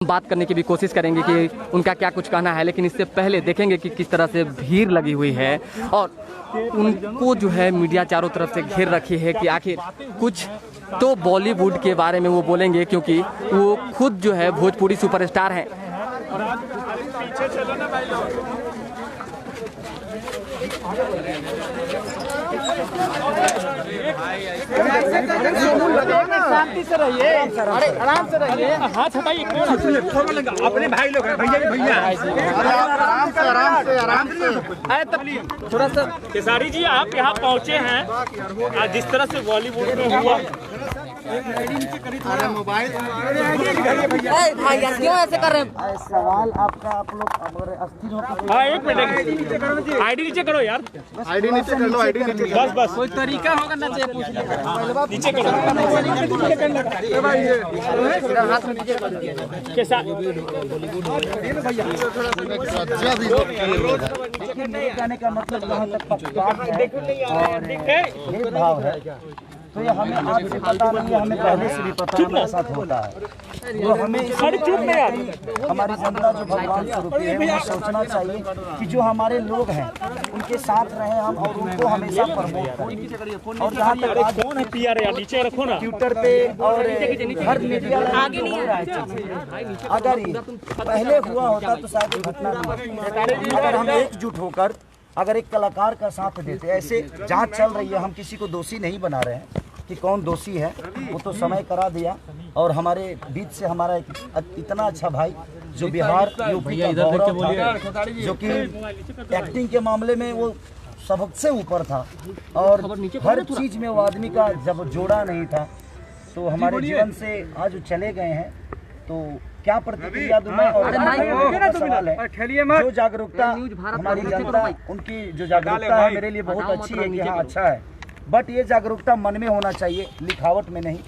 बात करने की भी कोशिश करेंगे कि उनका क्या कुछ कहना है, लेकिन इससे पहले देखेंगे कि किस तरह से भीड़ लगी हुई है और उनको जो है मीडिया चारों तरफ से घेर रखी है कि आखिर कुछ तो बॉलीवुड के बारे में वो बोलेंगे, क्योंकि वो खुद जो है भोजपुरी सुपरस्टार हैं। शांति से रहिए, अरे आराम से रहिए, हाथ हटाइए, अपने भाई लोग हैं, भैया आराम से। अरे तब थोड़ा सा खेसारी जी आप यहाँ पहुँचे हैं, जिस तरह से बॉलीवुड में हुआ, अरे मोबाइल भाई यार क्यों ऐसे कर रहे हैं? सवाल आपका, आप लोग अस्थिर होकर। हाँ एक मिनट, आईडी नीचे करो यार, आईडी नीचे कर लो, आईडी नीचे। बस कोई तरीका होगा ना, चाहिए नीचे करो, कहने का मतलब जहाँ तक पक्षपात और भेदभाव है तो ये हमें आज से पता नहीं है, हमें पहले से भी पता हमारे साथ होता है। तो हमें हमारी जनता जो भगवान स्वरूपी है, हमें सोचना चाहिए कि जो हमारे लोग हैं उनके साथ रहे हम और उनको हमेशा प्रमोट करें। और जहाँ तक आज कौन है पीआर यार, नीचे रखो ना, ट्विटर पे और हर मीडिया आगे नहीं हो रहा है। अगर ये पहले हुआ होता तो शायद ये घटना नहीं होती। अगर हम एकजुट होकर अगर एक कलाकार का साथ देते, ऐसे जांच चल रही है, हम किसी को दोषी नहीं बना रहे हैं कि कौन दोषी है, वो तो समय करा दिया। और हमारे बीच से हमारा एक इतना अच्छा भाई जो बिहार यूपी का गौरव था, जो कि एक्टिंग के मामले में वो सबसे ऊपर था और हर चीज में वो आदमी का जब जोड़ा नहीं था, तो हमारे जीवन से आज वो चले गए हैं। तो क्या प्रतिक्रिया दूं मैं? और सवाल है, जो जागरूकता हमारी जनता, उनकी जो जागरूकता है मेरे लिए बहुत अच्छी है कि हाँ अच्छा है, बट ये जागरूकता मन में होना चाहिए, लिखावट में नहीं।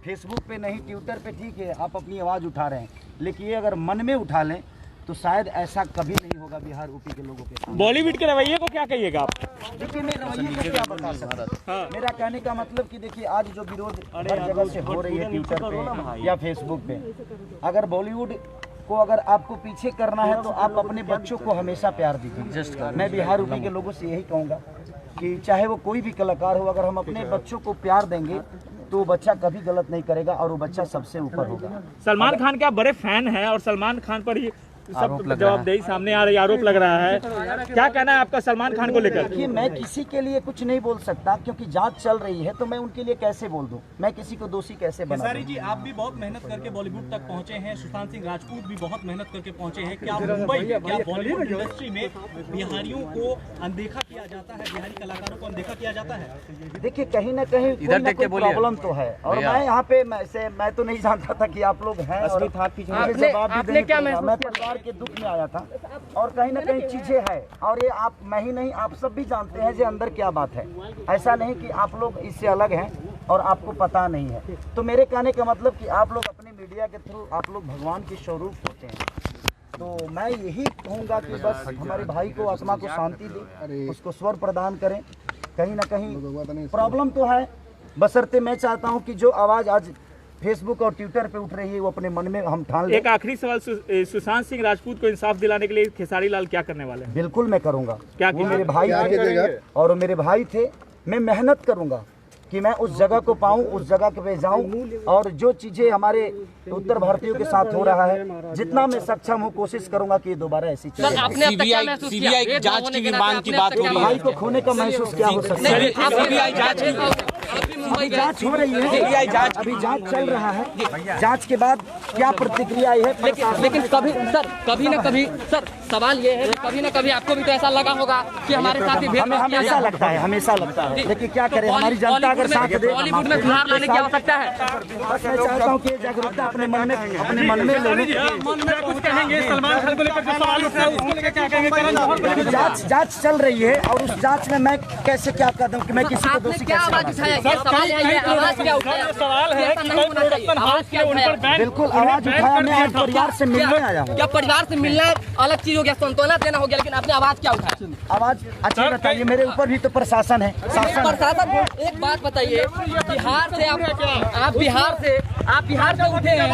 फेसबुक पे नहीं, ट्विटर पे ठीक है आप अपनी आवाज़ उठा रहे हैं, लेकिन ये अगर मन में उठा लें तो शायद ऐसा कभी नहीं होगा बिहार यूपी के लोगों के साथ। बॉलीवुड के रवैये को क्या कहिएगा आप? देखिए मैं रवैये को क्या बता सकता हूं। मेरा कहने का मतलब कि देखिए आज जो विरोध हर जगह से हो रही है, ट्विटर पे या फेसबुक पे, अगर बॉलीवुड को अगर आपको पीछे करना है तो आप अपने बच्चों को हमेशा प्यार दीजिए। मैं बिहार यूपी के लोगों से यही कहूँगा कि चाहे वो कोई भी कलाकार हो, अगर हम अपने बच्चों को प्यार देंगे तो बच्चा कभी गलत नहीं करेगा और वो बच्चा सबसे ऊपर होगा। सलमान खान के आप बड़े फैन हैं और सलमान खान पर ही सब जवाबदेही सामने आ रही, आरोप लग रहा है, क्या कहना है आपका सलमान खान को लेकर? देखिए मैं किसी के लिए कुछ नहीं बोल सकता क्योंकि जांच चल रही है, तो मैं उनके लिए कैसे बोल दूं? मैं किसी को दोषी कैसे बना दूं? खेसारी जी आप भी बहुत मेहनत करके बॉलीवुड तक पहुंचे हैं, सुशांत सिंह राजपूत भी बहुत मेहनत करके पहुंचे हैं। क्या मुंबई, क्या बॉलीवुड इंडस्ट्री में बिहारियों को अनदेखा किया जाता है, बिहारी कलाकारों को अनदेखा किया जाता है? देखिए कहीं ना कहीं प्रॉब्लम तो है और मैं यहाँ पे मैं तो नहीं जानता था कि आप लोग हैं और जवाब भी देने, मैं परिवार के दुख में आया था और कहीं ना कहीं चीजें है और ये आप मैं ही नहीं आप सब भी जानते हैं जो अंदर क्या बात है। ऐसा नहीं कि आप लोग इससे अलग हैं और आपको पता नहीं है। तो मेरे कहने का मतलब कि आप लोग अपने मीडिया के थ्रू आप लोग भगवान के स्वरूप होते हैं। तो मैं यही कहूँगा कि बस हमारे भाई को आत्मा को शांति दे, उसको स्वर प्रदान करें। कहीं ना कहीं प्रॉब्लम तो है, बशर्ते मैं चाहता हूँ कि जो आवाज़ आज फेसबुक और ट्विटर पे उठ रही है वो अपने मन में हम ठान लें। एक आखिरी सवाल, सुशांत सिंह राजपूत को इंसाफ दिलाने के लिए खेसारी लाल क्या करने वाले हैं? बिल्कुल मैं करूंगा, क्या वो मेरे भाई थे और मेरे भाई थे। मैं मेहनत करूंगा कि मैं उस जगह को पाऊं, उस जगह पे जाऊं और जो चीजें हमारे उत्तर भारतीयों के साथ हो रहा है, जितना मैं सक्षम हूं कोशिश करूंगा कि दोबारा ऐसी चीजें। सीबीआई की जांच की मांग की बात हो रही है, भाई को खोने का महसूस क्या हो सकता है? सीबीआई जांच अभी जांच हो रही है, अभी जांच चल रहा है, जांच के बाद क्या प्रतिक्रिया आई है। लेकिन कभी सर, कभी न कभी सर, सवाल ये है कि कभी न कभी आपको भी तो ऐसा लगा होगा कि हमारे साथ ही भेदभाव किया हमेशा लगता है, हमेशा लगता है, लेकिन क्या करें, हमारी जनता अगर साथ दे। बॉलीवुड में सुधार लाने की आवश्यकता है। बस मैं चाहता हूँ कि जागरूकता अपने मन में ले लें। कुछ कहेंगे सलमान खान को लेकर जो सवाल उठ रहा है उसको लेकर क्या कहेंगे? जांच चल रही है और उस जांच में मैं कैसे क्या कदम कि मैं किसी को दोषी कैसे बना सकता हूं? ये सवाल है, ये आवाज क्या उठाया? सवाल है कि कल प्रोडक्शन हाउस के उन पर बैन बिल्कुल आवाज उठाया, मैं आज परिवार से मिलने आया हूँ। क्या परिवार से मिलना अलग चीज हो गया, सांत्वना देना हो गया, लेकिन आपने आवाज क्या उठाया? आवाज अच्छा बताइए, मेरे ऊपर भी तो प्रशासन है, शासन है। प्रशासन, एक बात बताइए, बिहार से आप बिहार से उठे हैं,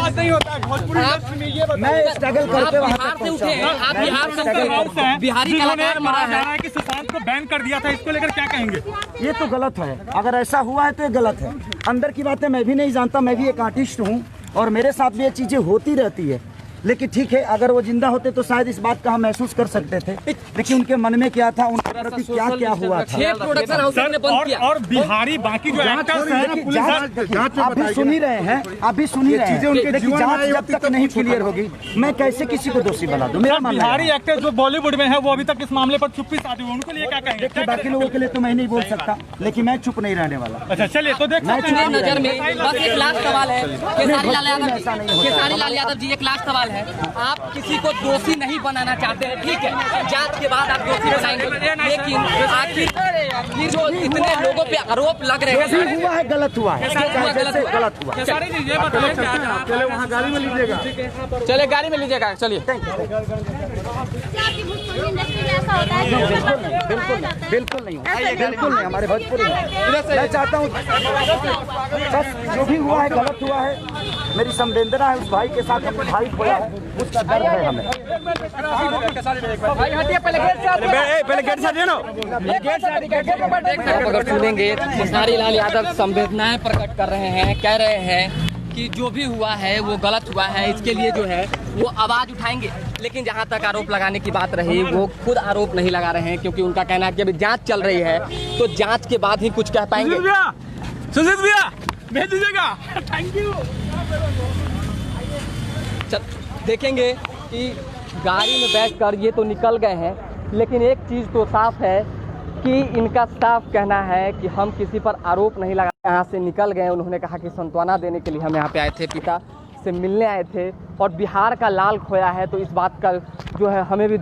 मैं स्ट्रगल करके वहाँ बिहार तक से उठे हैं, पहुँचा। आप बिहार से हाउस है बिहारी जिन्होंने कलाकार मरा कहा जा है। रहा है कि सुशांत को बैन कर दिया था, इसको लेकर क्या कहेंगे? ये तो गलत है, अगर ऐसा हुआ है तो ये गलत है। अंदर की बातें मैं भी नहीं जानता, मैं भी एक आर्टिस्ट हूँ और मेरे साथ भी ये चीजें होती रहती है। लेकिन ठीक है, अगर वो जिंदा होते तो शायद इस बात का हम महसूस कर सकते थे, लेकिन उनके मन में क्या था, उनके प्रति क्या क्या हुआ था। ये प्रोडक्शन हाउस ने बंद किया। और बिहारी बाकी जो एक्टर्स हैं ना, पुलिस आप भी सुन ही रहे हैं, आप भी सुन ही रहे हैं, लेकिन जांच जब तक नहीं क्लियर होगी मैं कैसे किसी को दोषी बना दूं। मेरा मानना बिहारी है। एक्टर्स जो बॉलीवुड में है वो अभी तक इस मामले पर चुप्पी साधे हुए, उनके लिए क्या कहेंगे? देखिए बाकी लोगों के लिए तो मैं नहीं बोल सकता, लेकिन मैं चुप नहीं रहने वाला। अच्छा चलिए, तो देख सकते मेरी हैं नजर में बस एक लास्ट सवाल है, खेसारी लाल यादव जी, एक लास्ट सवाल है। आप किसी को दोषी नहीं बनाना चाहते हैं, ठीक है, जांच के बाद आप दोषी बनाएंगे, लेकिन आखिर जो इतने लोगों पे आरोप लग रहे हैं, जो भी हुआ है गलत हुआ है, गलत हुआ। खेसारी जी ये बताइए चले वहाँ गाड़ी में लीजिएगा, चले गाड़ी में लीजिएगा, चलिए। बिल्कुल नहीं, बिल्कुल नहीं, हमारे भोजपुरी में मैं चाहता हूँ बस जो भी हुआ है गलत हुआ है। मेरी संवेदना है उस भाई के साथ, हमने भाई खोया है, उसका दर्द है हमें। आप अगर सुनेंगे, खेसारी लाल यादव संवेदनाएं प्रकट कर रहे हैं, कह रहे हैं कि जो भी हुआ है वो गलत हुआ है, इसके लिए जो है वो आवाज उठाएंगे। लेकिन जहां तक आरोप लगाने की बात रही, वो खुद आरोप नहीं लगा रहे हैं, क्योंकि उनका कहना है कि अभी जांच चल रही है, तो जांच के बाद ही कुछ कह पाएंगे। सुजीत भैया भेज दीजिएगा, थैंक यू। देखेंगे कि गाड़ी में बैठकर ये तो निकल गए हैं, लेकिन एक चीज़ तो साफ है कि इनका साफ कहना है कि हम किसी पर आरोप नहीं लगा। यहाँ से निकल गए, उन्होंने कहा कि सांत्वना देने के लिए हम यहाँ पे आए थे, पिता से मिलने आए थे और बिहार का लाल खोया है, तो इस बात का जो है हमें भी